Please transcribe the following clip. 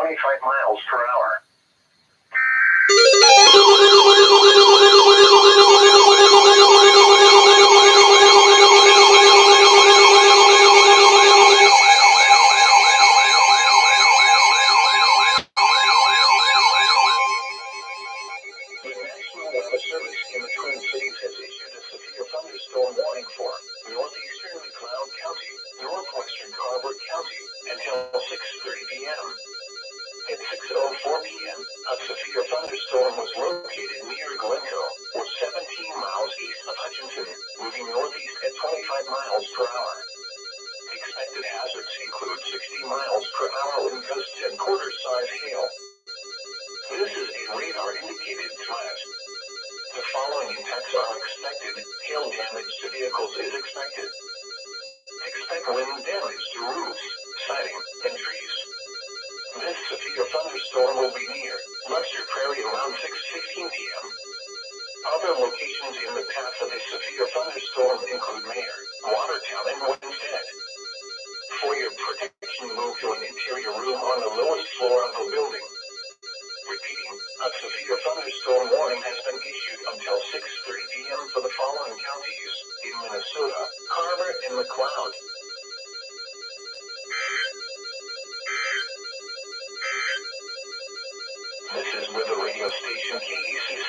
25 miles per hour. The National Weather Service in the Twin Cities has issued a severe thunderstorm warning for northeastern McLeod County, northwestern Carver County, until 6:30 p.m. At 6:04 p.m., a severe thunderstorm was located near Glencoe, or 17 miles east of Hutchinson, moving northeast at 25 miles per hour. Expected hazards include 60 miles per hour wind gusts and quarter-size hail. This is a radar-indicated threat. The following impacts are expected. Hail damage to vehicles is expected. Expect wind damage to roofs, siding, and trees. This severe thunderstorm will be near Luxor Prairie around 6:15 p.m. Other locations in the path of a severe thunderstorm include Mayer, Watertown, and Winstead. For your protection, move to an interior room on the lowest floor of the building. Repeating, a severe thunderstorm warning has been issued until 6:30 p.m. for the following counties in Minnesota: Carver and McLeod. This is weather radio station Kec65.